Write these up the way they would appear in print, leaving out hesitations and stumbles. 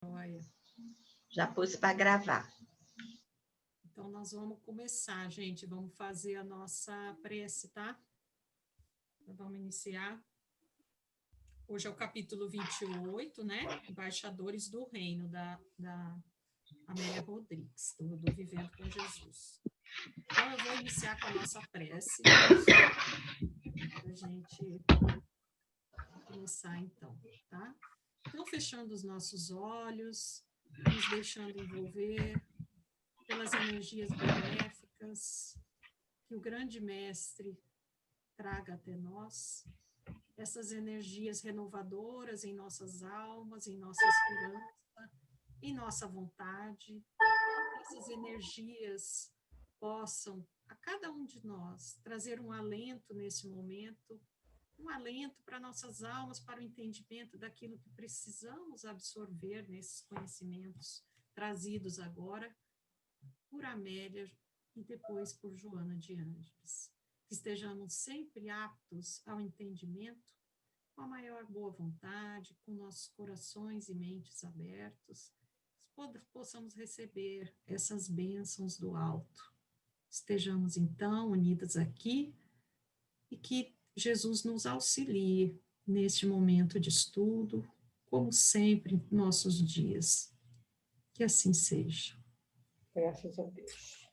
Olha. Já pus para gravar. Então, nós vamos começar, gente. Vamos fazer a nossa prece, tá? Então, vamos iniciar. Hoje é o capítulo 28, né? Embaixadores do Reino, da Amélia Rodrigues, do Vivendo com Jesus. Então, eu vou iniciar com a nossa prece, para a gente começar, então, tá? Então, fechando os nossos olhos, nos deixando envolver pelas energias benéficas que o grande mestre traga até nós, essas energias renovadoras em nossas almas, em nossa esperança, em nossa vontade, essas energias possam, a cada um de nós, trazer um alento nesse momento, um alento para nossas almas, para o entendimento daquilo que precisamos absorver nesses conhecimentos trazidos agora por Amélia e depois por Joana de Ângeles. Que estejamos sempre aptos ao entendimento, com a maior boa vontade, com nossos corações e mentes abertos, possamos receber essas bênçãos do alto. Estejamos, então, unidas aqui e que Jesus nos auxilie neste momento de estudo, como sempre em nossos dias. Que assim seja. Graças a Deus.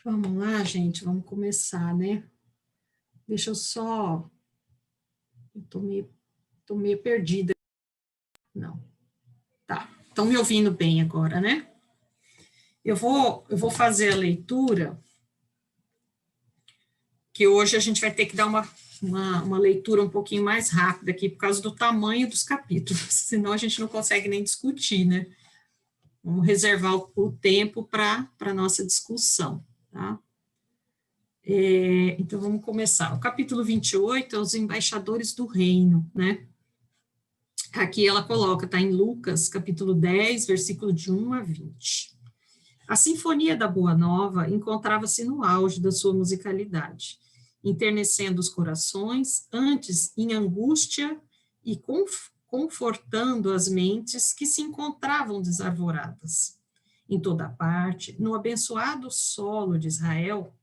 Vamos lá, gente, vamos começar, né? Deixa eu só... Estou meio perdida. Não. Tá. Estão me ouvindo bem agora, né? Eu vou fazer a leitura, que hoje a gente vai ter que dar uma leitura um pouquinho mais rápida aqui, por causa do tamanho dos capítulos, senão a gente não consegue nem discutir, né? Vamos reservar o tempo para a nossa discussão, tá? Então, vamos começar. O capítulo 28 é os embaixadores do reino, né? Aqui ela coloca, está em Lucas, capítulo 10, versículo de 1 a 20. A Sinfonia da Boa Nova encontrava-se no auge da sua musicalidade, enternecendo os corações, antes em angústia e confortando as mentes que se encontravam desarvoradas. Em toda parte, no abençoado solo de Israel,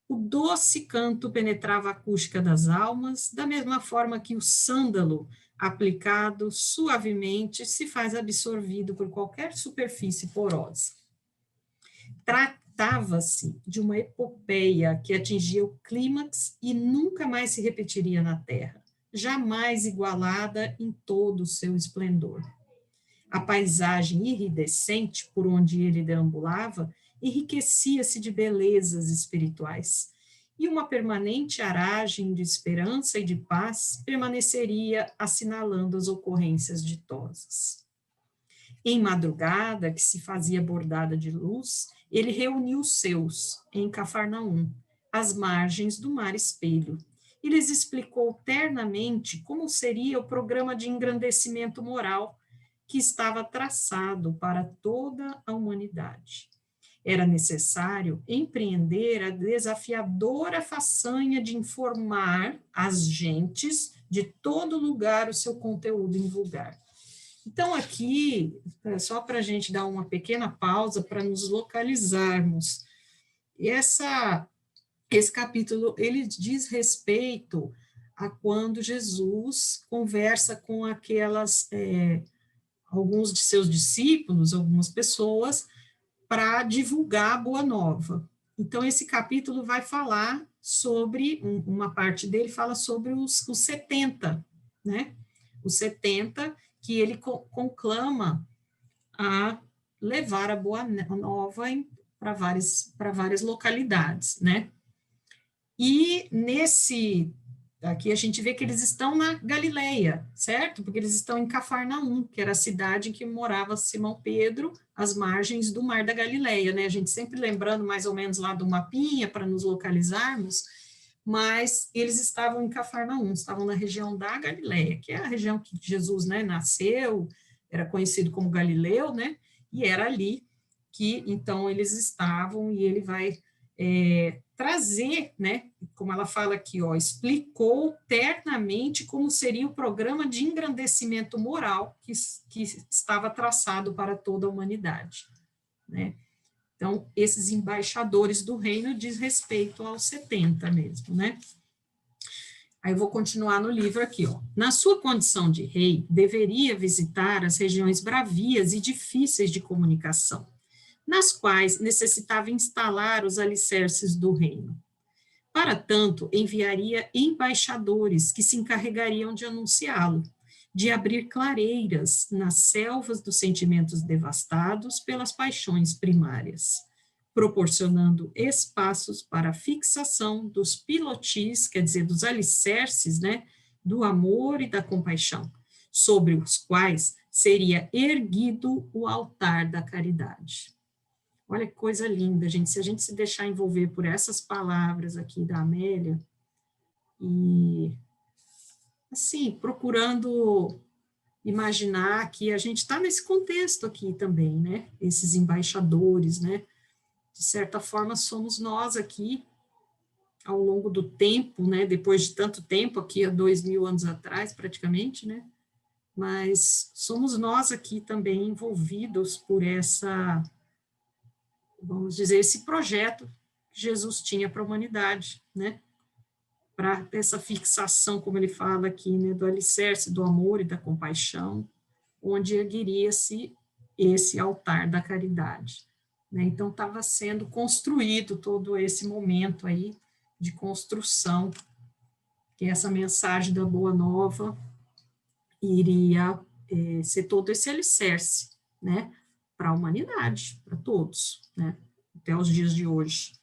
o doce canto penetrava a acústica das almas, da mesma forma que o sândalo, aplicado suavemente, se faz absorvido por qualquer superfície porosa. Tratava-se de uma epopeia que atingia o clímax e nunca mais se repetiria na Terra, jamais igualada em todo o seu esplendor. A paisagem iridescente por onde ele deambulava enriquecia-se de belezas espirituais, e uma permanente aragem de esperança e de paz permaneceria assinalando as ocorrências ditosas. Em madrugada, que se fazia bordada de luz, ele reuniu os seus, em Cafarnaum, às margens do mar Espelho, e lhes explicou ternamente como seria o programa de engrandecimento moral que estava traçado para toda a humanidade. Era necessário empreender a desafiadora façanha de informar as gentes de todo lugar o seu conteúdo invulgar. Então, aqui, só para a gente dar uma pequena pausa para nos localizarmos, esse capítulo, ele diz respeito a quando Jesus conversa com alguns de seus discípulos, algumas pessoas, para divulgar a Boa Nova. Então, esse capítulo vai falar sobre, uma parte dele fala sobre os 70, né? Os 70 que ele conclama a levar a Boa Nova para várias localidades, né? E aqui a gente vê que eles estão na Galileia, certo? Porque eles estão em Cafarnaum, que era a cidade em que morava Simão Pedro, às margens do Mar da Galileia, né? A gente sempre lembrando mais ou menos lá do mapinha para nos localizarmos, mas eles estavam em Cafarnaum, estavam na região da Galileia, que é a região que Jesus, né, nasceu, era conhecido como Galileu, né? E era ali que, então, eles estavam, e ele vai trazer, né, como ela fala aqui, ó, explicou ternamente como seria o programa de engrandecimento moral que estava traçado para toda a humanidade, né? Então, esses embaixadores do reino diz respeito aos 70 mesmo, né? Aí eu vou continuar no livro aqui, ó. Na sua condição de rei, deveria visitar as regiões bravias e difíceis de comunicação, nas quais necessitava instalar os alicerces do reino. Para tanto, enviaria embaixadores que se encarregariam de anunciá-lo, de abrir clareiras nas selvas dos sentimentos devastados pelas paixões primárias, proporcionando espaços para a fixação dos pilotis, quer dizer, dos alicerces, né, do amor e da compaixão, sobre os quais seria erguido o altar da caridade. Olha que coisa linda, gente. Se a gente se deixar envolver por essas palavras aqui da Amélia, e, assim, procurando imaginar que a gente está nesse contexto aqui também, né? Esses embaixadores, né? De certa forma, somos nós aqui, ao longo do tempo, né? Depois de tanto tempo, aqui há 2000 anos atrás, praticamente, né? Mas somos nós aqui também envolvidos por essa, vamos dizer, esse projeto que Jesus tinha para a humanidade, né? Para essa fixação, como ele fala aqui, né, do alicerce do amor e da compaixão, onde ergueria-se esse altar da caridade, né? Então, estava sendo construído todo esse momento aí de construção, que essa mensagem da Boa Nova iria ser todo esse alicerce, né, para a humanidade, para todos, né, até os dias de hoje.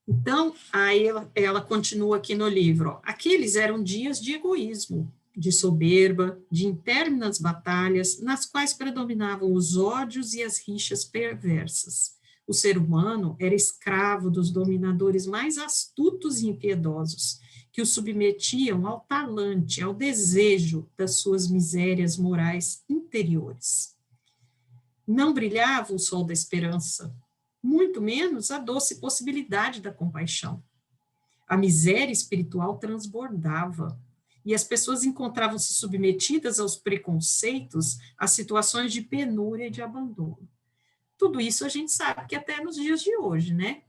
Então, aí ela continua aqui no livro, ó, aqueles eram dias de egoísmo, de soberba, de interminas batalhas, nas quais predominavam os ódios e as rixas perversas. O ser humano era escravo dos dominadores mais astutos e impiedosos, que o submetiam ao talante, ao desejo das suas misérias morais interiores. Não brilhava o sol da esperança, muito menos a doce possibilidade da compaixão. A miséria espiritual transbordava, e as pessoas encontravam-se submetidas aos preconceitos, às situações de penúria e de abandono. Tudo isso a gente sabe que até nos dias de hoje, né?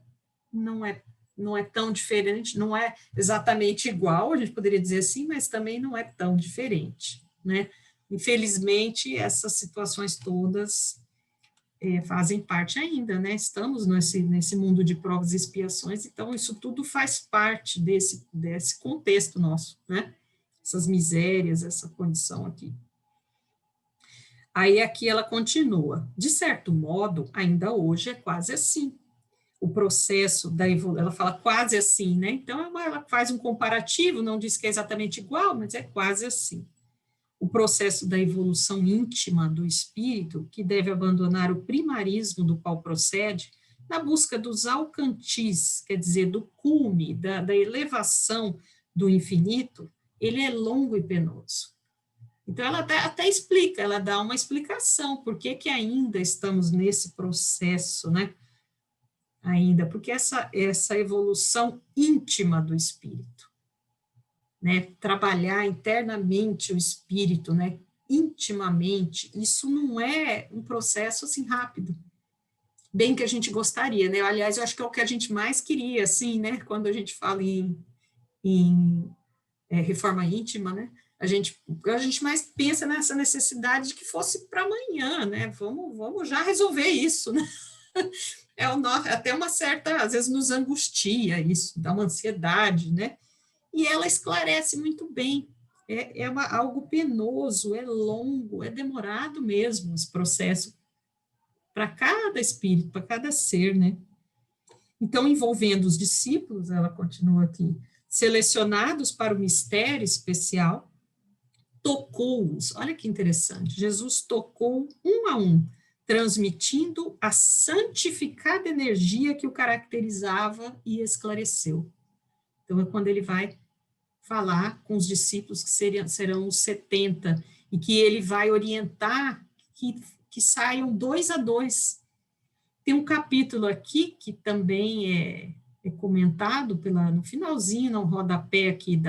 Não é tão diferente, não é exatamente igual, a gente poderia dizer assim, mas também não é tão diferente, né? Infelizmente, essas situações todas fazem parte ainda, né? Estamos nesse mundo de provas e expiações, então isso tudo faz parte desse contexto nosso, né? Essas misérias, essa condição aqui. Aí aqui ela continua, de certo modo, ainda hoje é quase assim. O processo da evolução, ela fala quase assim, né? Então ela faz um comparativo, não diz que é exatamente igual, mas é quase assim. O processo da evolução íntima do espírito, que deve abandonar o primarismo do qual procede, na busca dos alcantis, quer dizer, do cume, da elevação do infinito, ele é longo e penoso. Então, ela até explica, ela dá uma explicação, por que ainda estamos nesse processo, né? Ainda, porque essa evolução íntima do espírito, né? Trabalhar internamente o espírito, né? Intimamente, isso não é um processo assim rápido, bem que a gente gostaria, né? Aliás, eu acho que é o que a gente mais queria, assim, né? Quando a gente fala em reforma íntima, né? A gente mais pensa nessa necessidade de que fosse para amanhã, né? Vamos já resolver isso, né? Até uma certa, às vezes nos angustia isso, dá uma ansiedade, né? E ela esclarece muito bem. Algo penoso, é longo, é demorado mesmo esse processo para cada espírito, para cada ser, né? Então, envolvendo os discípulos, ela continua aqui, selecionados para o mistério especial, tocou-os, olha que interessante, Jesus tocou um a um, transmitindo a santificada energia que o caracterizava e esclareceu. Então, é quando ele vai falar com os discípulos que serão os 70, e que ele vai orientar que saiam 2 a 2. Tem um capítulo aqui que também comentado no finalzinho, no rodapé aqui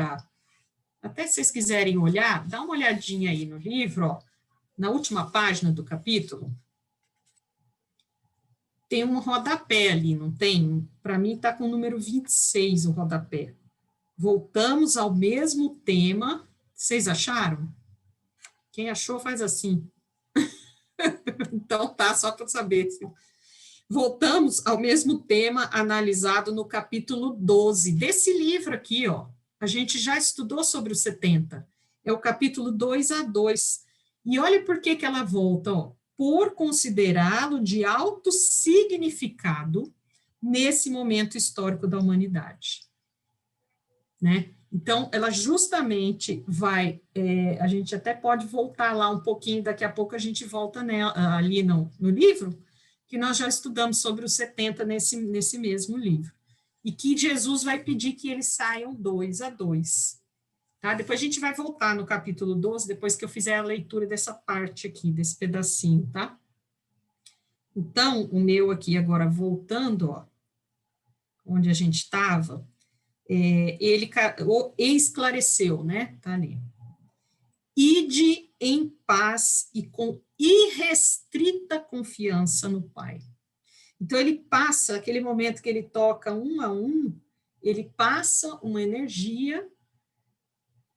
até se vocês quiserem olhar, dá uma olhadinha aí no livro, ó, na última página do capítulo, tem um rodapé ali, não tem? Para mim está com o número 26 o rodapé. Voltamos ao mesmo tema. Vocês acharam? Quem achou faz assim. Então tá, só para saber. Voltamos ao mesmo tema analisado no capítulo 12 desse livro aqui, ó. A gente já estudou sobre os 70. É o capítulo 2a2. E olha por que ela volta, ó. Por considerá-lo de alto significado nesse momento histórico da humanidade. Né? Então, ela justamente vai, a gente até pode voltar lá um pouquinho, daqui a pouco a gente volta ali no livro, que nós já estudamos sobre os 70 nesse mesmo livro, e que Jesus vai pedir que eles saiam 2a2. Tá? Depois a gente vai voltar no capítulo 12, depois que eu fizer a leitura dessa parte aqui, desse pedacinho, tá? Então, o meu aqui agora voltando, ó, onde a gente estava, ele esclareceu, né? Tá ali. Ide em paz e com irrestrita confiança no Pai. Então, ele passa, aquele momento que ele toca um a um, ele passa uma energia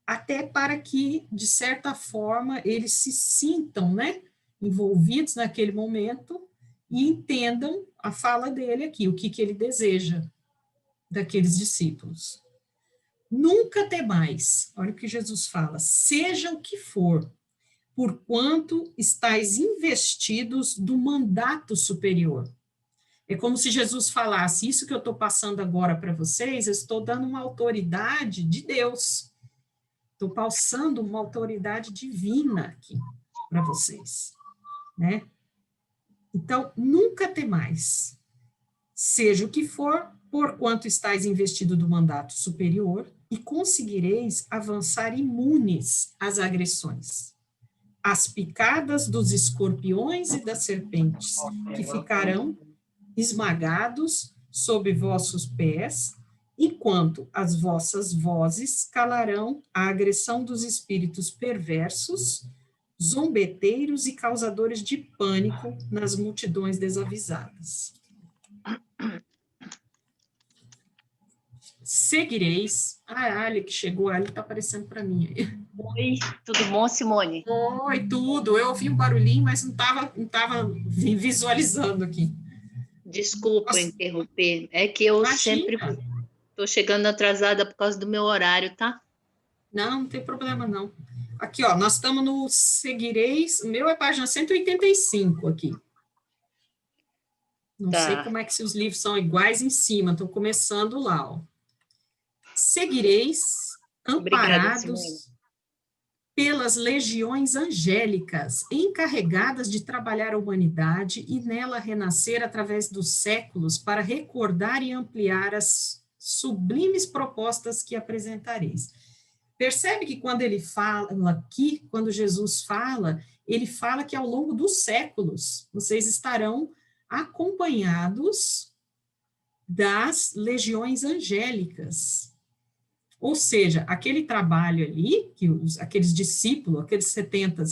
até para que, de certa forma, eles se sintam, né, envolvidos naquele momento e entendam a fala dele aqui, o que ele deseja daqueles discípulos. Nunca temais, olha o que Jesus fala, seja o que for, porquanto estáis investidos do mandato superior. É como se Jesus falasse, isso que eu estou passando agora para vocês, eu estou dando uma autoridade de Deus. Estou passando uma autoridade divina aqui para vocês, né? Então, nunca temais, seja o que for, porquanto estáis investido do mandato superior, e conseguireis avançar imunes às agressões, às picadas dos escorpiões e das serpentes, que ficarão esmagados sob vossos pés, enquanto as vossas vozes calarão a agressão dos espíritos perversos, zombeteiros e causadores de pânico nas multidões desavisadas. Seguireis. A Ali que chegou, a Ali está aparecendo para mim aí. Oi, tudo bom, Simone? Oi, tudo. Eu ouvi um barulhinho, mas não tava visualizando aqui. Desculpa interromper. É que eu sempre estou chegando atrasada por causa do meu horário, tá? Não tem problema, não. Aqui, ó, nós estamos no Seguireis, o meu é página 185 aqui. Não sei como é que se os livros são iguais em cima, estou começando lá, ó. Seguireis, amparados Obrigada, pelas legiões angélicas, encarregadas de trabalhar a humanidade e nela renascer através dos séculos para recordar e ampliar as sublimes propostas que apresentareis. Percebe que quando ele fala aqui, quando Jesus fala, ele fala que ao longo dos séculos vocês estarão acompanhados das legiões angélicas. Ou seja, aquele trabalho ali, que aqueles discípulos, aqueles 70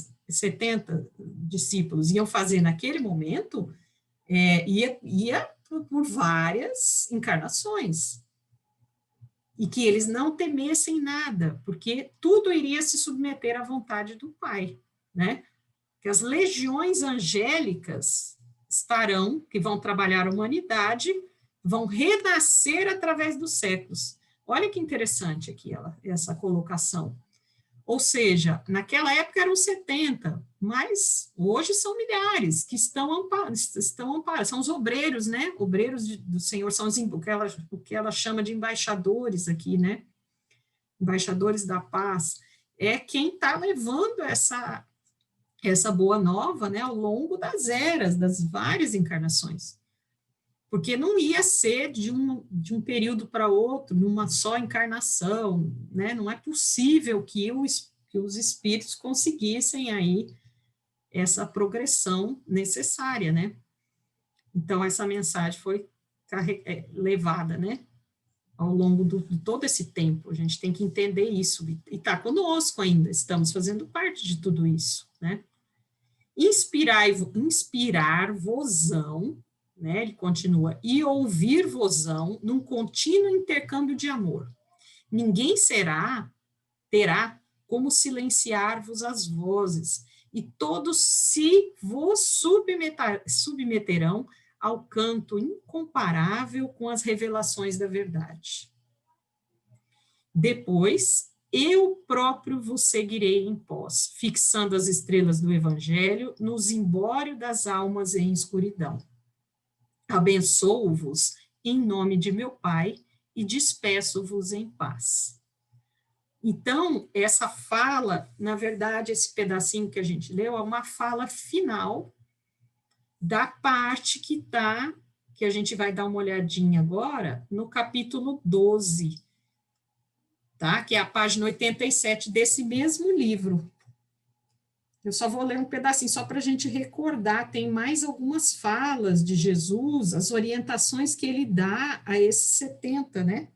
discípulos iam fazer naquele momento, ia por várias encarnações. E que eles não temessem nada, porque tudo iria se submeter à vontade do Pai, né? Que as legiões angélicas estarão, que vão trabalhar a humanidade, vão renascer através dos séculos. Olha que interessante aqui essa colocação. Ou seja, naquela época eram 70, mas hoje são milhares que estão amparados, são os obreiros, né? Obreiros do Senhor, são o que ela chama de embaixadores aqui, né? Embaixadores da paz. É quem está levando essa boa nova, né? Ao longo das eras, das várias encarnações. Porque não ia ser de um período para outro, numa só encarnação, né? Não é possível que os espíritos conseguissem aí essa progressão necessária, né? Então, essa mensagem foi levada, né? ao longo de todo esse tempo. A gente tem que entender isso, e está conosco ainda, estamos fazendo parte de tudo isso, né? Inspirar-vosão, né? Ele continua, e ouvir-vosão num contínuo intercâmbio de amor. Ninguém terá como silenciar-vos as vozes, e todos se vos submeterão ao canto incomparável com as revelações da verdade. Depois, eu próprio vos seguirei em pós, fixando as estrelas do evangelho no zimbório das almas em escuridão. Abençoo-vos em nome de meu Pai e despeço-vos em paz. Então, essa fala, na verdade, esse pedacinho que a gente leu, é uma fala final da parte que a gente vai dar uma olhadinha agora, no capítulo 12, tá? Que é a página 87 desse mesmo livro. Eu só vou ler um pedacinho, só para a gente recordar, tem mais algumas falas de Jesus, as orientações que ele dá a esses 70, né?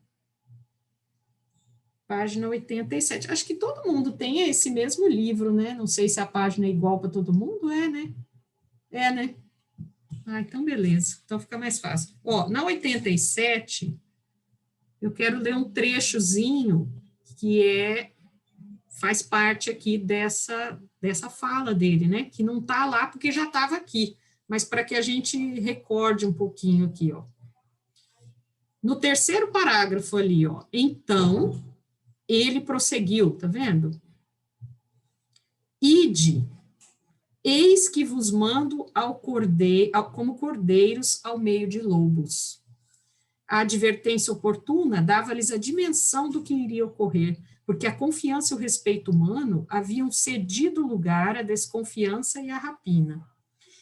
Página 87. Acho que todo mundo tem esse mesmo livro, né? Não sei se a página é igual para todo mundo, né? É, né? Ah, então beleza. Então fica mais fácil. Ó, na 87, eu quero ler um trechozinho que faz parte aqui dessa fala dele, né? Que não está lá porque já estava aqui, mas para que a gente recorde um pouquinho aqui, ó. No terceiro parágrafo ali, ó. Então, ele prosseguiu, tá vendo? Ide, eis que vos mando como cordeiros ao meio de lobos. A advertência oportuna dava-lhes a dimensão do que iria ocorrer, porque a confiança e o respeito humano haviam cedido lugar à desconfiança e à rapina.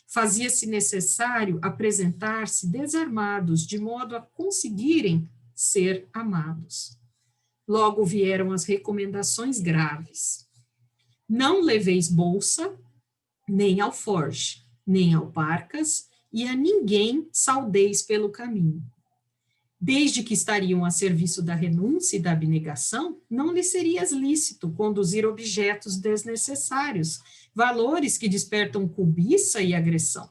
Fazia-se necessário apresentar-se desarmados, de modo a conseguirem ser amados. Logo vieram as recomendações graves. Não leveis bolsa, nem alforje, nem alparcas, e a ninguém saudeis pelo caminho. Desde que estariam a serviço da renúncia e da abnegação, não lhes seria lícito conduzir objetos desnecessários, valores que despertam cobiça e agressão.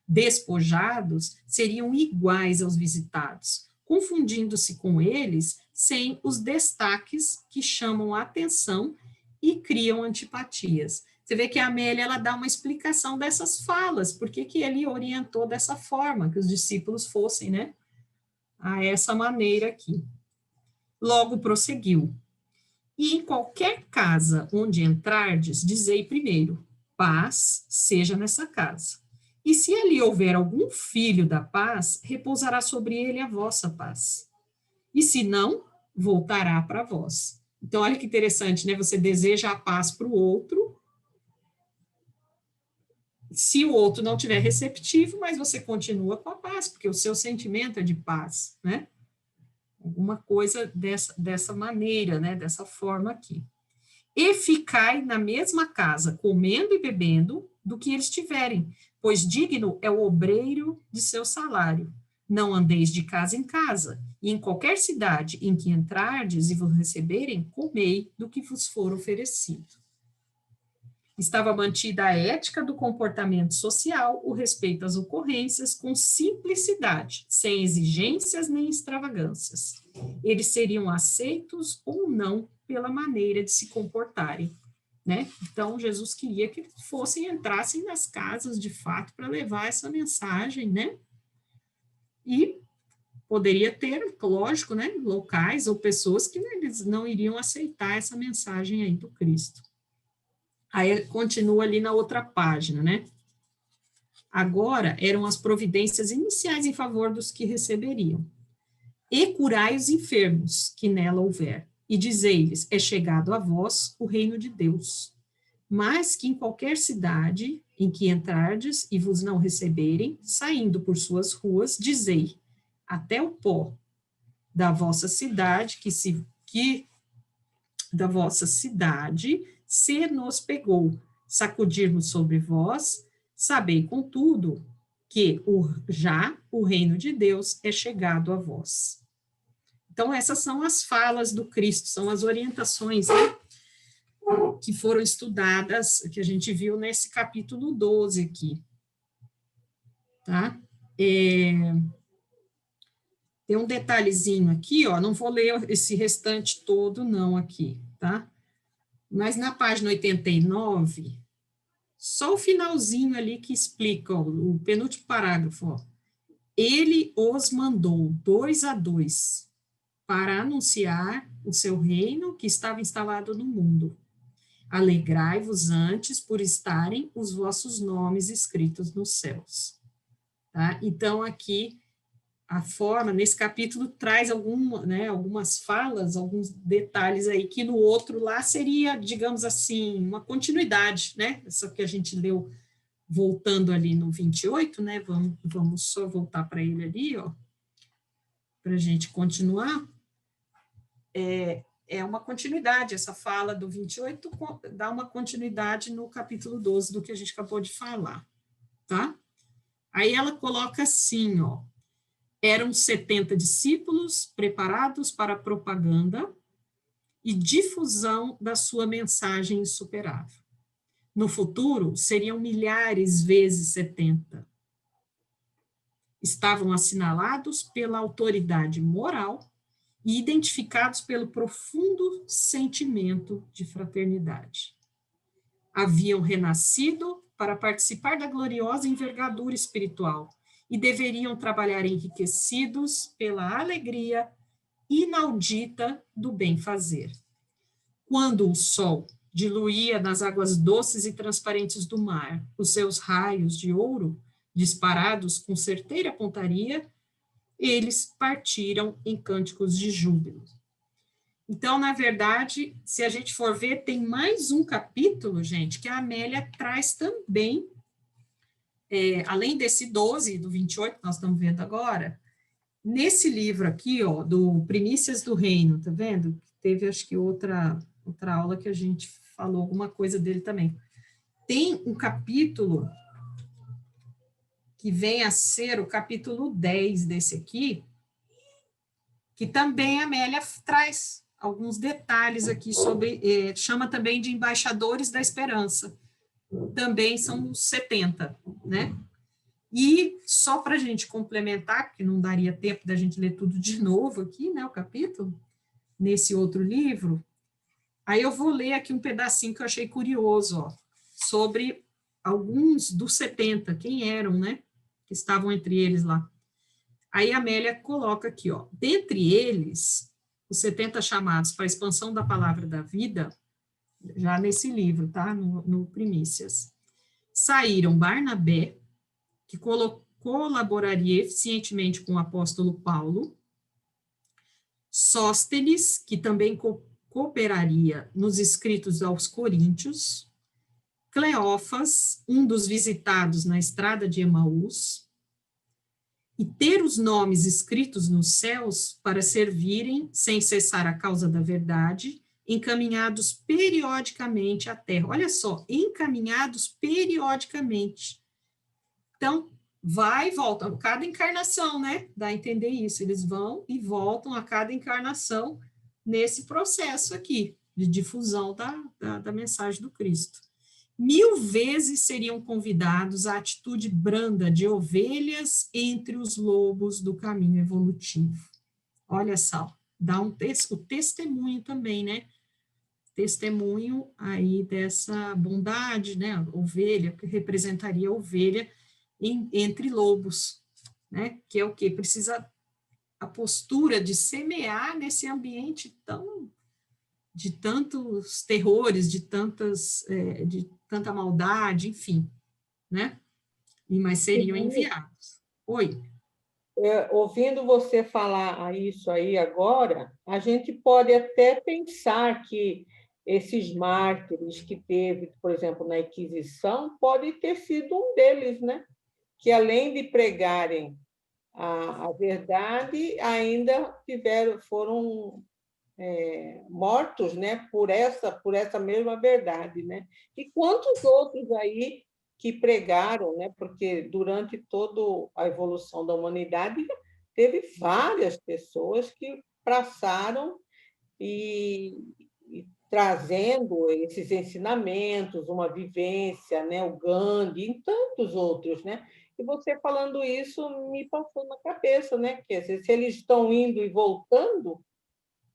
Despojados seriam iguais aos visitados, confundindo-se com eles sem os destaques que chamam a atenção e criam antipatias. Você vê que a Amélia, ela dá uma explicação dessas falas, por que ele orientou dessa forma, que os discípulos fossem, né, a essa maneira aqui. Logo prosseguiu. E em qualquer casa onde entrardes, dizei primeiro, paz seja nessa casa. E se ali houver algum filho da paz, repousará sobre ele a vossa paz. E se não, voltará para vós. Então, olha que interessante, né? Você deseja a paz para o outro, se o outro não tiver receptivo, mas você continua com a paz, porque o seu sentimento é de paz, né? Alguma coisa dessa maneira, né? Dessa forma aqui. E ficai na mesma casa, comendo e bebendo, do que eles tiverem, pois digno é o obreiro de seu salário. Não andeis de casa em casa, e em qualquer cidade em que entrardes e vos receberem, comei do que vos for oferecido. Estava mantida a ética do comportamento social, o respeito às ocorrências, com simplicidade, sem exigências nem extravagâncias. Eles seriam aceitos ou não pela maneira de se comportarem, né? Então, Jesus queria que eles entrassem nas casas, de fato, para levar essa mensagem, né? E poderia ter, lógico, né, locais ou pessoas que eles não iriam aceitar essa mensagem aí do Cristo. Aí continua ali na outra página, né? Agora eram as providências iniciais em favor dos que receberiam. E curai os enfermos que nela houver, e dizei-lhes, é chegado a vós o reino de Deus. Mas que em qualquer cidade em que entrardes e vos não receberem, saindo por suas ruas, dizei, até o pó da vossa cidade, da vossa cidade se nos pegou, sacudirmos sobre vós, sabei, contudo, que já o reino de Deus é chegado a vós. Então, essas são as falas do Cristo, são as orientações, né, que foram estudadas, que a gente viu nesse capítulo 12 aqui. Tá? Tem um detalhezinho aqui, ó, não vou ler esse restante todo, não, aqui, tá? Mas na página 89, só o finalzinho ali que explica, ó, o penúltimo parágrafo, ó. Ele os mandou 2 a 2 para anunciar o seu reino que estava instalado no mundo. Alegrai-vos antes por estarem os vossos nomes escritos nos céus. Tá? Então, aqui, a forma, nesse capítulo, traz algumas falas, alguns detalhes aí, que no outro lá seria, digamos assim, uma continuidade, né? Isso que a gente leu voltando ali no 28, né? Vamos só voltar para ele ali, ó, para a gente continuar. É uma continuidade, essa fala do 28 dá uma continuidade no capítulo 12 do que a gente acabou de falar, tá? Aí ela coloca assim, ó, eram 70 discípulos preparados para a propaganda e difusão da sua mensagem insuperável. No futuro, seriam milhares vezes 70. Estavam assinalados pela autoridade moral e identificados pelo profundo sentimento de fraternidade. Haviam renascido para participar da gloriosa envergadura espiritual e deveriam trabalhar enriquecidos pela alegria inaudita do bem-fazer. Quando o sol diluía nas águas doces e transparentes do mar os seus raios de ouro, disparados com certeira pontaria, eles partiram em cânticos de júbilo. Então, na verdade, se a gente for ver, tem mais um capítulo, gente, que a Amélia traz também, além desse 12, do 28, que nós estamos vendo agora, nesse livro aqui, ó, do Primícias do Reino, tá vendo? Teve, acho que, outra aula que a gente falou alguma coisa dele também. Tem um capítulo que vem a ser o capítulo 10 desse aqui, que também a Amélia traz alguns detalhes aqui sobre, chama também de Embaixadores da Esperança. Também são os 70, né? E só para a gente complementar, porque não daria tempo da gente ler tudo de novo aqui, né, o capítulo, nesse outro livro, aí eu vou ler aqui um pedacinho que eu achei curioso, ó, sobre alguns dos 70, quem eram, né, que estavam entre eles lá. Aí a Amélia coloca aqui, ó, dentre eles, os 70 chamados para a expansão da palavra da vida, já nesse livro, tá, no Primícias, saíram Barnabé, que colaboraria eficientemente com o apóstolo Paulo, Sóstenes, que também cooperaria nos escritos aos Coríntios, Cleófas, um dos visitados na estrada de Emaús, e ter os nomes escritos nos céus para servirem, sem cessar a causa da verdade, encaminhados periodicamente à terra. Olha só, encaminhados periodicamente. Então, vai e volta, cada encarnação, né? Dá a entender isso, eles vão e voltam a cada encarnação nesse processo aqui, de difusão da mensagem do Cristo. 1000 vezes seriam convidados à atitude branda de ovelhas entre os lobos do caminho evolutivo. Olha só, dá o testemunho também, né? Testemunho aí dessa bondade, né? Ovelha, que representaria a ovelha entre lobos, né? Que é o quê? Precisa a postura de semear nesse ambiente de tantos terrores, de tanta maldade, enfim, né? Mas seriam enviados. Oi. Ouvindo você falar isso aí agora, a gente pode até pensar que esses mártires que teve, por exemplo, na Inquisição, pode ter sido um deles, né? Que, além de pregarem a verdade, ainda foram mortos, né, por essa mesma verdade, né? E quantos outros aí que pregaram, né? Porque durante toda a evolução da humanidade teve várias pessoas que passaram e trazendo esses ensinamentos, uma vivência, né? O Gandhi e tantos outros, né? E você falando isso me passou na cabeça, né? Que se eles estão indo e voltando,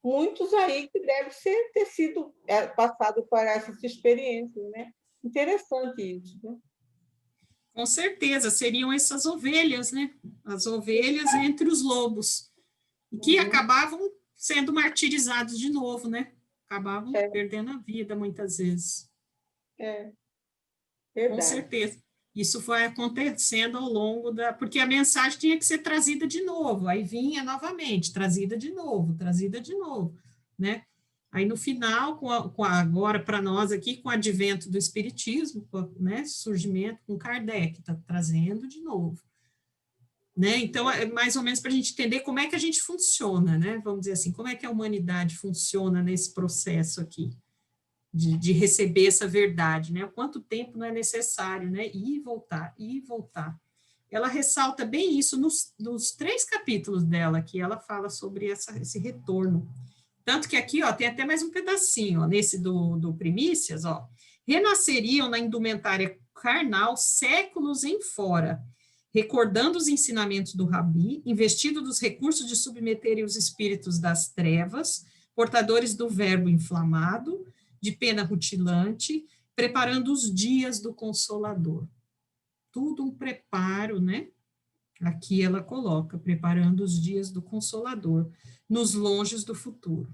muitos aí que devem ter sido passado por essas experiências, né? Interessante isso, né? Com certeza, seriam essas ovelhas, né? As ovelhas entre os lobos, que acabavam sendo martirizados de novo, né? Acabavam perdendo a vida muitas vezes. Verdade. Com certeza. Isso foi acontecendo ao longo da... Porque a mensagem tinha que ser trazida de novo, aí vinha novamente, trazida de novo, né? Aí, no final, agora para nós aqui, com o advento do Espiritismo, né, surgimento com Kardec, está trazendo de novo. Né? Então, é mais ou menos para a gente entender como é que a gente funciona, né? Vamos dizer assim, como é que a humanidade funciona nesse processo aqui, de receber essa verdade, né? Quanto tempo não é necessário, né? Ir e voltar. Ela ressalta bem isso nos 3 capítulos dela, que ela fala sobre esse retorno. Tanto que aqui, ó, tem até mais um pedacinho, ó, nesse do Primícias, ó, renasceriam na indumentária carnal séculos em fora, recordando os ensinamentos do Rabi, investido dos recursos de submeterem os espíritos das trevas, portadores do verbo inflamado, de pena rutilante, preparando os dias do Consolador. Tudo um preparo, né? Aqui ela coloca, preparando os dias do Consolador, nos longes do futuro.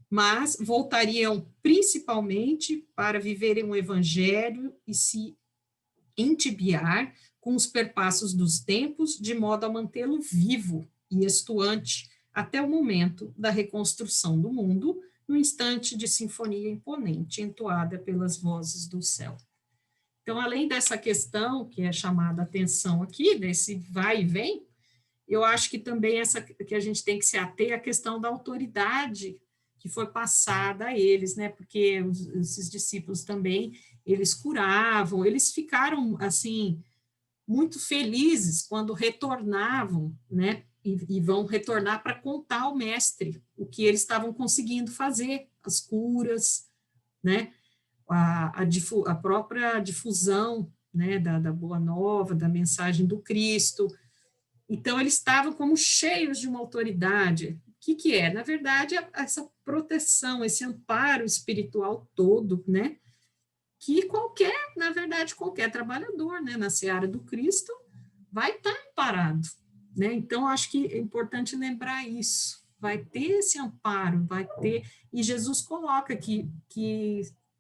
Mas voltariam principalmente para viverem o Evangelho e se entibiar com os perpassos dos tempos, de modo a mantê-lo vivo e estuante até o momento da reconstrução do mundo, no instante de sinfonia imponente, entoada pelas vozes do céu. Então, além dessa questão que é chamada a atenção aqui, desse vai e vem, eu acho que também que a gente tem que se ater à questão da autoridade que foi passada a eles, né? Porque esses discípulos também, eles curavam, eles ficaram, assim, muito felizes quando retornavam, né? E vão retornar para contar ao mestre o que eles estavam conseguindo fazer, as curas, né? A própria difusão, né? Da Boa Nova, da mensagem do Cristo. Então, eles estavam como cheios de uma autoridade. O que é? Na verdade, essa proteção, esse amparo espiritual todo, né? Que na verdade, qualquer trabalhador, né, na seara do Cristo, vai estar amparado, né? Então, acho que é importante lembrar isso. Vai ter esse amparo, vai ter... E Jesus coloca que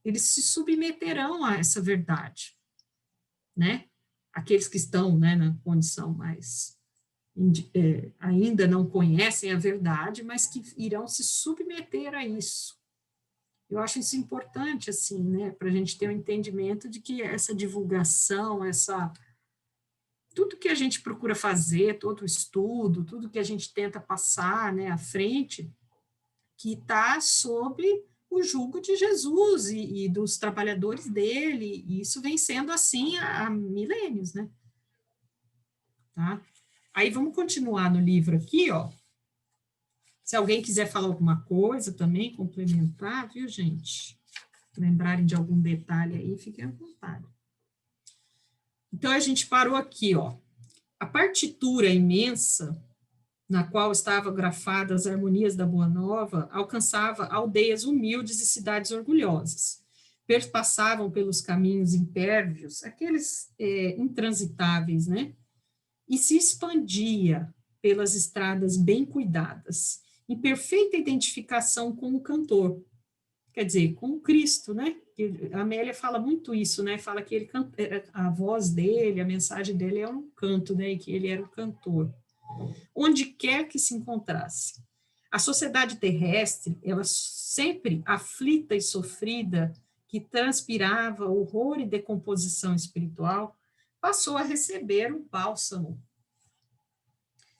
eles se submeterão a essa verdade, né? Aqueles que estão, né, na condição mais... ainda não conhecem a verdade, mas que irão se submeter a isso. Eu acho isso importante, assim, né, para a gente ter um entendimento de que essa divulgação, tudo que a gente procura fazer, todo o estudo, tudo que a gente tenta passar, né, à frente, que está sob o jugo de Jesus e dos trabalhadores dele, e isso vem sendo assim há milênios, né? Tá? Aí vamos continuar no livro aqui, ó. Se alguém quiser falar alguma coisa também, complementar, viu, gente? Lembrarem de algum detalhe aí, fiquem à vontade. Então, a gente parou aqui, ó. A partitura imensa, na qual estavam grafadas as harmonias da Boa Nova, alcançava aldeias humildes e cidades orgulhosas. Perpassavam pelos caminhos impérvios, aqueles intransitáveis, né? E se expandia pelas estradas bem cuidadas, em perfeita identificação com o cantor, quer dizer, com o Cristo, né? A Amélia fala muito isso, né? Fala que ele a voz dele, a mensagem dele é um canto, né? E que ele era o cantor. Onde quer que se encontrasse. A sociedade terrestre, ela sempre aflita e sofrida, que transpirava horror e decomposição espiritual, passou a receber um bálsamo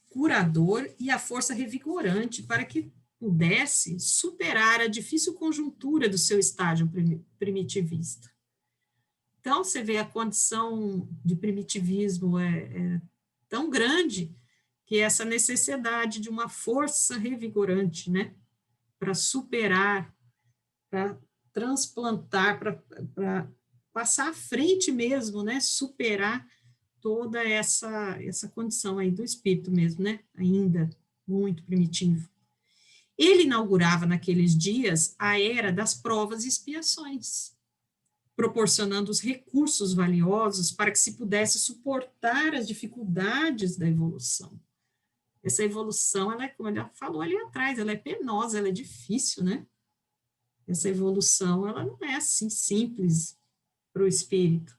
curador e a força revigorante para que pudesse superar a difícil conjuntura do seu estágio primitivista. Então, você vê a condição de primitivismo é tão grande que é essa necessidade de uma força revigorante, né? Para superar, para transplantar, para passar à frente mesmo, né? Superar toda essa condição aí do espírito mesmo, né? Ainda muito primitivo. Ele inaugurava naqueles dias a era das provas e expiações, proporcionando os recursos valiosos para que se pudesse suportar as dificuldades da evolução. Essa evolução, ela é, como ela falou ali atrás, ela é penosa, ela é difícil, né? Essa evolução, ela não é assim simples para o espírito,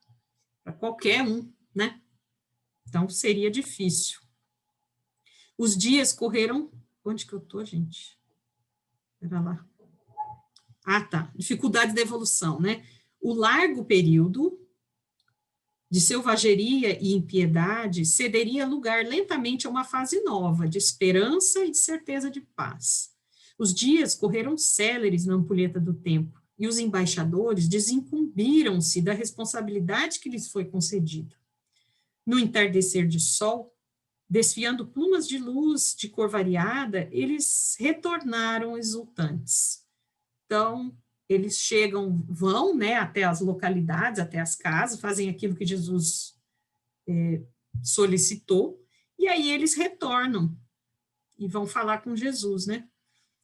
para qualquer um, né? Então, seria difícil. Os dias correram... Onde que eu estou, gente? Era lá. Ah, tá. Dificuldades da evolução, né? O largo período de selvageria e impiedade cederia lugar lentamente a uma fase nova, de esperança e de certeza de paz. Os dias correram céleres na ampulheta do tempo, e os embaixadores desincumbiram-se da responsabilidade que lhes foi concedida. No entardecer de sol, desfiando plumas de luz de cor variada, eles retornaram exultantes. Então, eles vão, né, até as localidades, até as casas, fazem aquilo que Jesus solicitou, e aí eles retornam e vão falar com Jesus, né?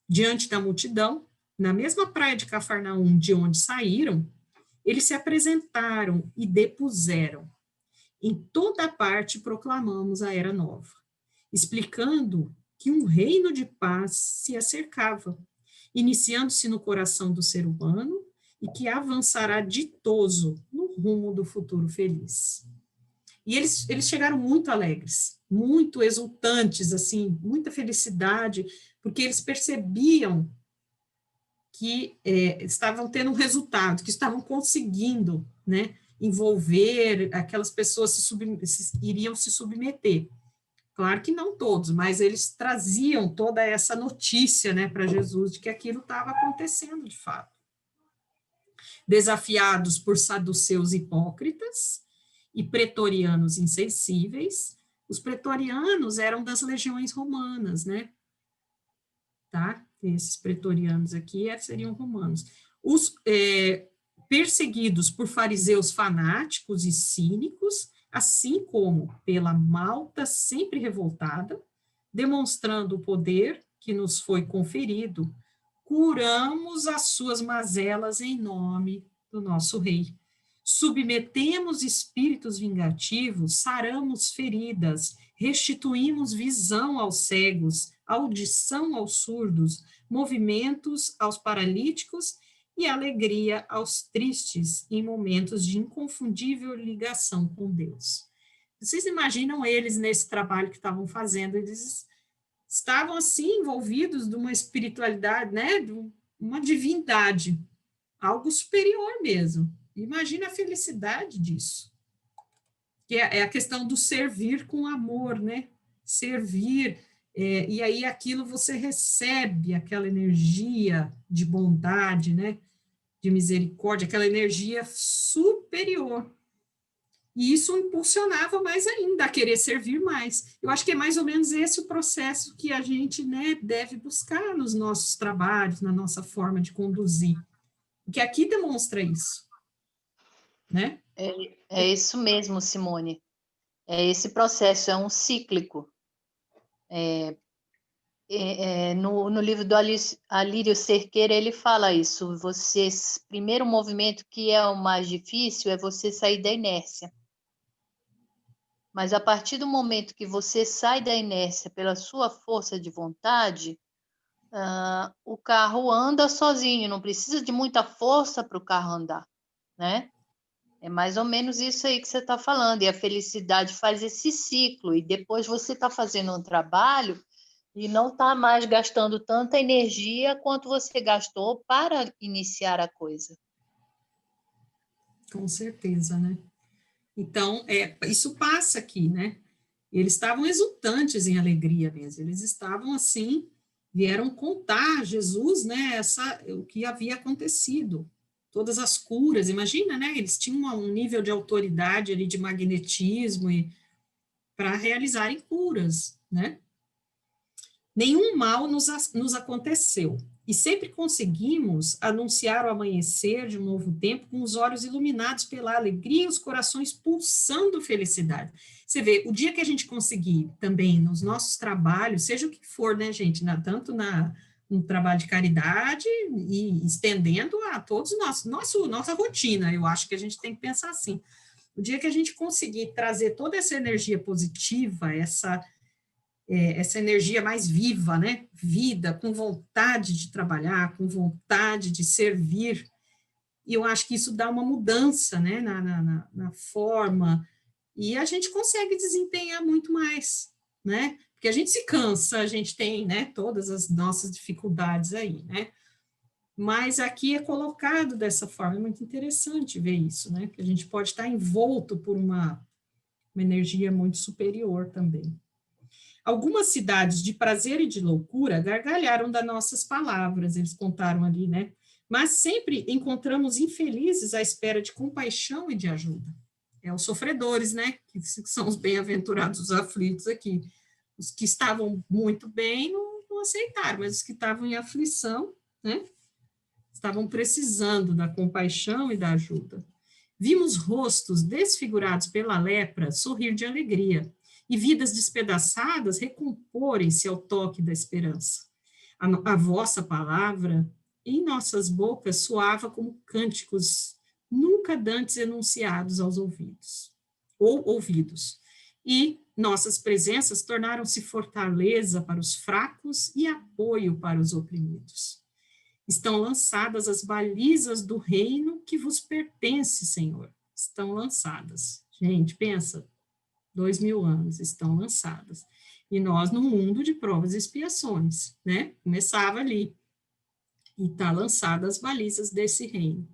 Diante da multidão, na mesma praia de Cafarnaum, de onde saíram, eles se apresentaram e depuseram. Em toda parte proclamamos a era nova, explicando que um reino de paz se acercava, iniciando-se no coração do ser humano e que avançará ditoso no rumo do futuro feliz. E eles chegaram muito alegres, muito exultantes, assim, muita felicidade, porque eles percebiam que estavam tendo um resultado, que estavam conseguindo, né, envolver aquelas pessoas iriam se submeter. Claro que não todos, mas eles traziam toda essa notícia, né, para Jesus de que aquilo estava acontecendo de fato. Desafiados por saduceus hipócritas e pretorianos insensíveis, os pretorianos eram das legiões romanas, né? Tá? Esses pretorianos aqui seriam romanos. Os perseguidos por fariseus fanáticos e cínicos, assim como pela Malta sempre revoltada, demonstrando o poder que nos foi conferido, curamos as suas mazelas em nome do nosso rei. Submetemos espíritos vingativos, saramos feridas, restituímos visão aos cegos, audição aos surdos, movimentos aos paralíticos e alegria aos tristes em momentos de inconfundível ligação com Deus. Vocês imaginam eles nesse trabalho que estavam fazendo? Eles estavam assim envolvidos de uma espiritualidade, né, de uma divindade, algo superior mesmo. Imagina a felicidade disso. Que é a questão do servir com amor, né? Servir, e aí aquilo você recebe aquela energia de bondade, né? De misericórdia, aquela energia superior. E isso impulsionava mais ainda a querer servir mais. Eu acho que é mais ou menos esse o processo que a gente, né, deve buscar nos nossos trabalhos, na nossa forma de conduzir. Porque aqui demonstra isso, né? É isso mesmo, Simone. Esse processo é um cíclico. No livro do Alírio Cerqueira, ele fala isso. Primeiro movimento que é o mais difícil é você sair da inércia. Mas a partir do momento que você sai da inércia pela sua força de vontade, o carro anda sozinho, não precisa de muita força para o carro andar, né? É mais ou menos isso aí que você está falando, e a felicidade faz esse ciclo, e depois você está fazendo um trabalho e não está mais gastando tanta energia quanto você gastou para iniciar a coisa. Com certeza, né? Então, isso passa aqui, né? Eles estavam exultantes em alegria mesmo, eles estavam assim, vieram contar a Jesus, né, o que havia acontecido, todas as curas, imagina, né, eles tinham um nível de autoridade ali, de magnetismo, para realizarem curas, né? Nenhum mal nos aconteceu, e sempre conseguimos anunciar o amanhecer de um novo tempo com os olhos iluminados pela alegria e os corações pulsando felicidade. Você vê, o dia que a gente conseguir também nos nossos trabalhos, seja o que for, né, gente, tanto no trabalho de caridade e estendendo a todos nossa rotina, eu acho que a gente tem que pensar assim. O dia que a gente conseguir trazer toda essa energia positiva, essa energia mais viva, né? Vida, com vontade de trabalhar, com vontade de servir, e eu acho que isso dá uma mudança, né? Na forma, e a gente consegue desempenhar muito mais, né? Porque a gente se cansa, a gente tem, né, todas as nossas dificuldades aí, né? Mas aqui é colocado dessa forma, é muito interessante ver isso, né? Que a gente pode estar envolto por uma energia muito superior também. Algumas cidades de prazer e de loucura gargalharam das nossas palavras, eles contaram ali, né? Mas sempre encontramos infelizes à espera de compaixão e de ajuda. É os sofredores, né? Que são os bem-aventurados, os aflitos aqui. Os que estavam muito bem não aceitaram, mas os que estavam em aflição, né? Estavam precisando da compaixão e da ajuda. Vimos rostos desfigurados pela lepra sorrir de alegria, e vidas despedaçadas recomporem-se ao toque da esperança. A vossa palavra em nossas bocas soava como cânticos nunca dantes enunciados aos ouvidos, e nossas presenças tornaram-se fortaleza para os fracos e apoio para os oprimidos. Estão lançadas as balizas do reino que vos pertence, Senhor. Estão lançadas. Gente, pensa, 2000 anos estão lançadas. E nós num mundo de provas e expiações, né? Começava ali. E está lançadas as balizas desse reino.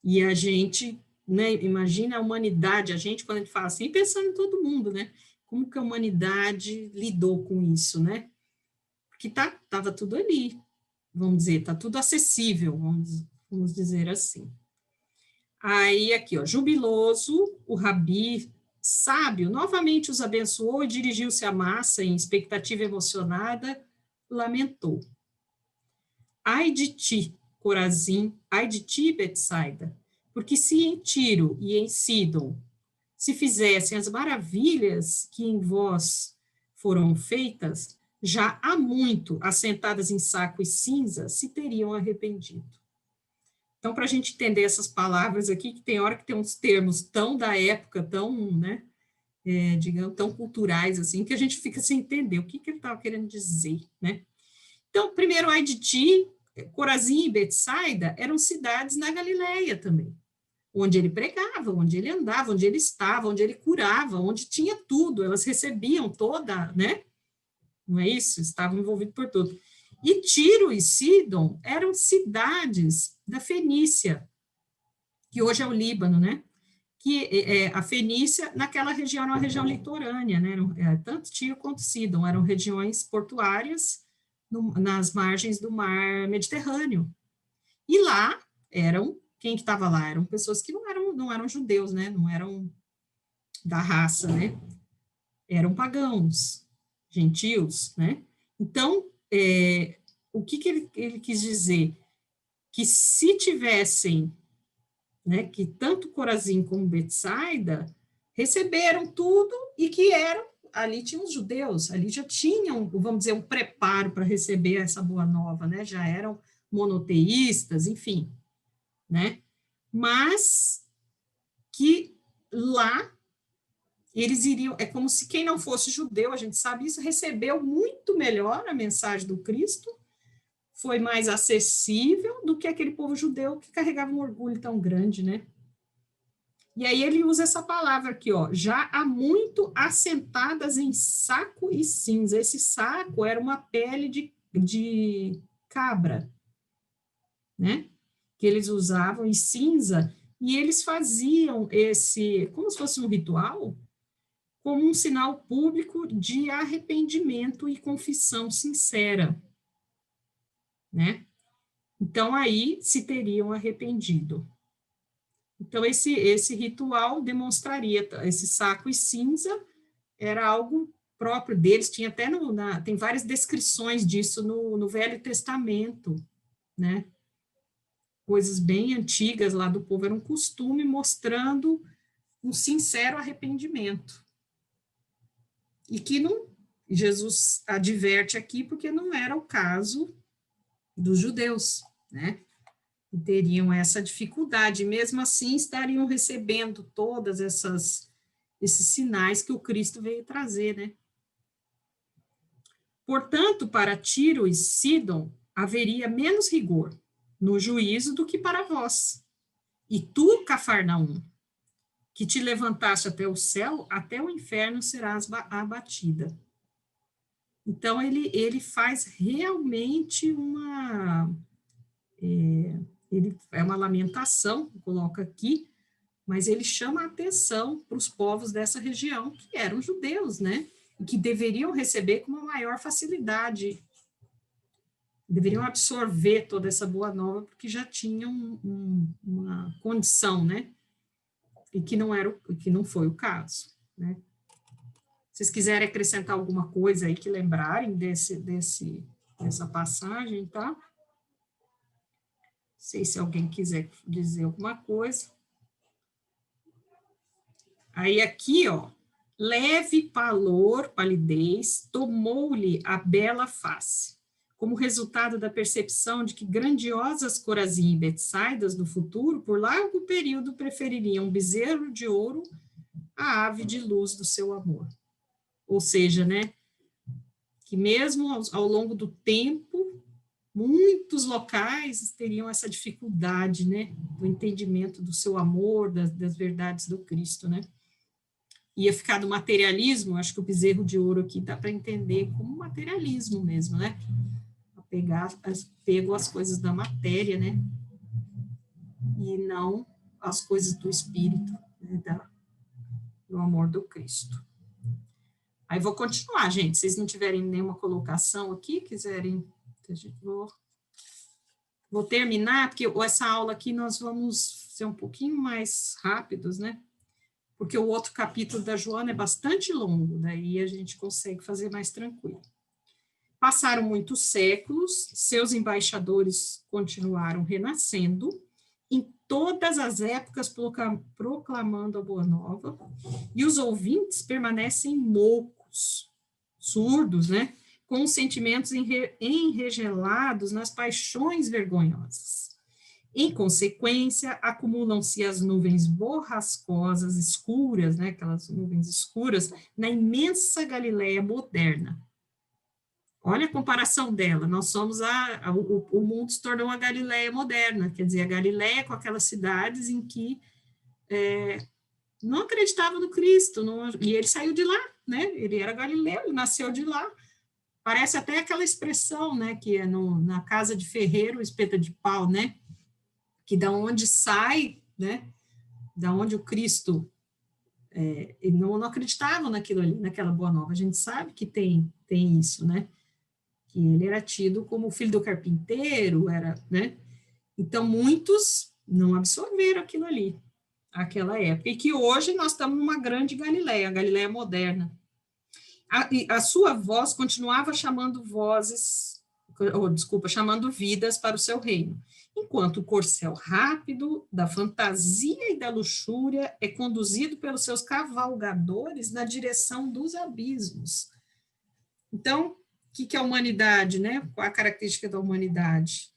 E a gente, né, imagina a humanidade, a gente, quando a gente fala assim, pensando em todo mundo, né? Como que a humanidade lidou com isso, né? Porque estava tudo ali, vamos dizer, está tudo acessível, vamos dizer assim. Aí, aqui, ó, jubiloso, o rabi sábio novamente os abençoou e dirigiu-se à massa em expectativa emocionada, lamentou. Ai de ti, Corazim, ai de ti, Betsaida, porque se em Tiro e em Sidom se fizessem as maravilhas que em vós foram feitas, já há muito, assentadas em saco e cinza, se teriam arrependido. Então, para a gente entender essas palavras aqui, que tem hora que tem uns termos tão da época, tão, né, digamos, tão culturais, assim, que a gente fica sem entender o que ele estava querendo dizer, né? Então, primeiro, ai de ti, Corazim e Betsaida eram cidades na Galileia também, onde ele pregava, onde ele andava, onde ele estava, onde ele curava, onde tinha tudo, elas recebiam toda, né? Não é isso? Estavam envolvidos por tudo. E Tiro e Sidom eram cidades da Fenícia, que hoje é o Líbano, né? Que a Fenícia, naquela região, era uma região litorânea, né? Tanto Tiro quanto Sidom eram regiões portuárias nas margens do mar Mediterrâneo. E lá quem que estava lá? Eram pessoas que não eram judeus, né? Não eram da raça, né? Eram pagãos, gentios, né? Então, o que ele quis dizer? Que se tivessem, né, que tanto Corazim como Betsaida receberam tudo e que ali tinham os judeus, ali já tinham, vamos dizer, um preparo para receber essa boa nova, né? Já eram monoteístas, enfim, né? Mas que lá eles iriam, é como se quem não fosse judeu, a gente sabe isso, recebeu muito melhor a mensagem do Cristo, foi mais acessível do que aquele povo judeu que carregava um orgulho tão grande, né? E aí ele usa essa palavra aqui, ó, já há muito assentadas em saco e cinza. Esse saco era uma pele de cabra, né? Que eles usavam, e cinza, e eles faziam como se fosse um ritual, como um sinal público de arrependimento e confissão sincera, né? Então, aí se teriam arrependido. Então, esse ritual demonstraria, esse saco e cinza era algo próprio deles, tinha até tem várias descrições disso no Velho Testamento, né? Coisas bem antigas lá do povo, era um costume mostrando um sincero arrependimento. E que não, Jesus adverte aqui porque não era o caso dos judeus, né? E teriam essa dificuldade, mesmo assim estariam recebendo todas esses sinais que o Cristo veio trazer, né? Portanto, para Tiro e Sidom haveria menos rigor no juízo do que para vós. E tu, Cafarnaum, que te levantaste até o céu, até o inferno serás abatida. Então, ele faz realmente é uma lamentação, coloca aqui, mas ele chama a atenção para os povos dessa região, que eram judeus, né? E que deveriam receber com uma maior facilidade, deveriam absorver toda essa boa nova, porque já tinham uma condição, né? E que não foi o caso, né? Se vocês quiserem acrescentar alguma coisa aí que lembrarem dessa passagem, tá? Não sei se alguém quiser dizer alguma coisa. Aí aqui, ó, leve pallor, palidez, tomou-lhe a bela face, como resultado da percepção de que grandiosas Corazim e Betsaidas do futuro, por largo período, prefeririam um bezerro de ouro à ave de luz do seu amor. Ou seja, né, que mesmo ao longo do tempo, muitos locais teriam essa dificuldade, né, do entendimento do seu amor, das verdades do Cristo, né. Ia ficar do materialismo, acho que o bezerro de ouro aqui dá para entender como materialismo mesmo, né, pego as coisas da matéria, né, e não as coisas do Espírito, né, do amor do Cristo. Aí vou continuar, gente. Se vocês não tiverem nenhuma colocação aqui, quiserem, vou terminar, porque essa aula aqui nós vamos ser um pouquinho mais rápidos, né? Porque o outro capítulo da Joana é bastante longo, daí a gente consegue fazer mais tranquilo. Passaram muitos séculos, seus embaixadores continuaram renascendo, em todas as épocas proclamando a Boa Nova, e os ouvintes permanecem moucos, surdos, né? Com os sentimentos enregelados nas paixões vergonhosas. Em consequência, acumulam-se as nuvens borrascosas, escuras, né? Aquelas nuvens escuras, na imensa Galileia moderna. Olha a comparação dela, nós somos o mundo se tornou a Galileia moderna, quer dizer, a Galileia com aquelas cidades em que não acreditavam no Cristo, e ele saiu de lá, né, ele era galileu, ele nasceu de lá, parece até aquela expressão, né, que é na casa de ferreiro, espeta de pau, né, que da onde sai, né, da onde o Cristo, não acreditavam naquilo ali, naquela boa nova, a gente sabe que tem isso, né, que ele era tido como filho do carpinteiro, né? Então, muitos não absorveram aquilo ali, aquela época, e que hoje nós estamos numa grande Galileia, a Galileia moderna. A sua voz continuava chamando chamando vidas para o seu reino, enquanto o corcel rápido da fantasia e da luxúria é conduzido pelos seus cavalgadores na direção dos abismos. Então, o que é a humanidade, né? Qual a característica da humanidade?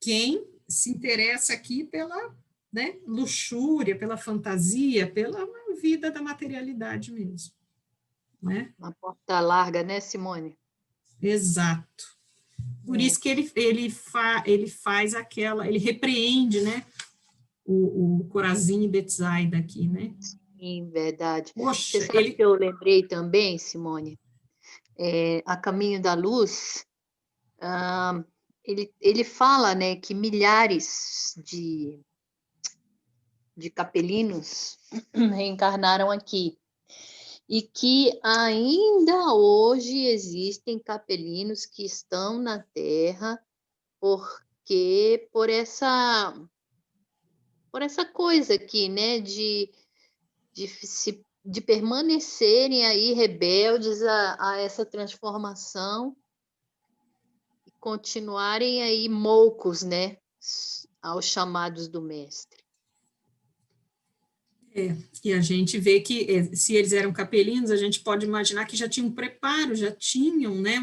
Quem se interessa aqui pela, né, luxúria, pela fantasia, pela vida da materialidade mesmo, né? Uma porta larga, né, Simone? Exato. Por isso que ele faz ele repreende, né, o Corazim e Betsaida aqui, né? Sim, verdade. Poxa, você sabe que eu lembrei também, Simone? A Caminho da Luz, ele fala, né, que milhares de capelinos reencarnaram aqui, e que ainda hoje existem capelinos que estão na Terra por essa coisa aqui, né, de de permanecerem aí rebeldes a essa transformação e continuarem aí moucos, né, aos chamados do mestre. E a gente vê que, se eles eram capelinos, a gente pode imaginar que já tinham um preparo, já tinham, né,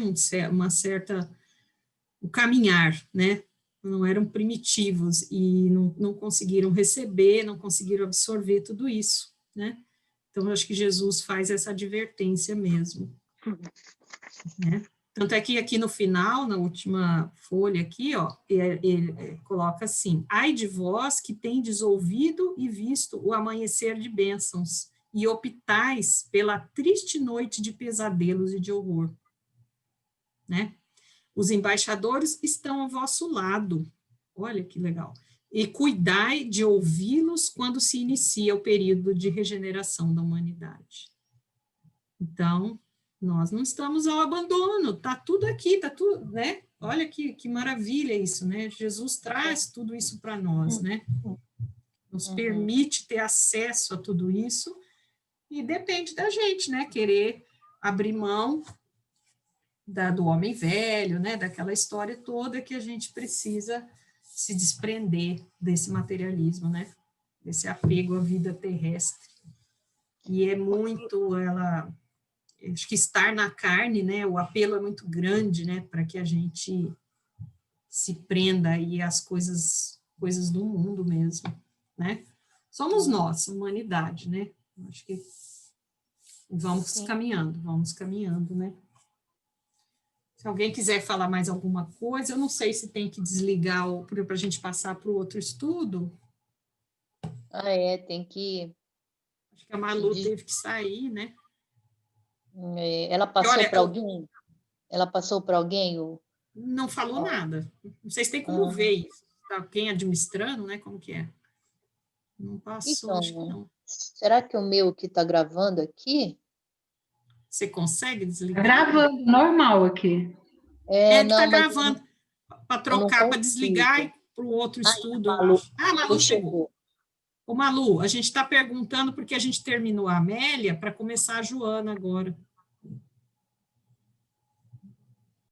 uma certa, o caminhar, né, não eram primitivos e não conseguiram receber, não conseguiram absorver tudo isso, né. Então, eu acho que Jesus faz essa advertência mesmo, né. Tanto é que aqui no final, na última folha aqui, ó, ele coloca assim: ai de vós que tendes ouvido e visto o amanhecer de bênçãos, e optais pela triste noite de pesadelos e de horror. Né? Os embaixadores estão ao vosso lado. Olha que legal. E cuidai de ouvi-los quando se inicia o período de regeneração da humanidade. Então, nós não estamos ao abandono, está tudo aqui, está tudo, né? Olha que maravilha isso, né? Jesus traz tudo isso para nós, né? Nos permite ter acesso a tudo isso, e depende da gente, né? Querer abrir mão do homem velho, né? Daquela história toda que a gente precisa se desprender desse materialismo, né? Desse apego à vida terrestre. E é muito, acho que estar na carne, né, o apelo é muito grande, né, para que a gente se prenda aí às coisas do mundo mesmo, né? Somos nós, humanidade, né? Acho que vamos caminhando, né? Se alguém quiser falar mais alguma coisa, eu não sei se tem que desligar para a gente passar para o outro estudo. Tem que... Acho que a Malu teve que sair, né? Ela passou para alguém? Ela passou para alguém? Não falou nada. Não sei se tem como ver isso. Tá, quem administrando, né? Como que é? Não passou, então, acho que não. Será que o meu que está gravando aqui? Você consegue desligar? Gravando, normal aqui. Que está gravando. Para trocar, para desligar e para o outro estudo, eu acho. Ah, Malu chegou. Ô, Malu, a gente está perguntando porque a gente terminou a Amélia para começar a Joana agora.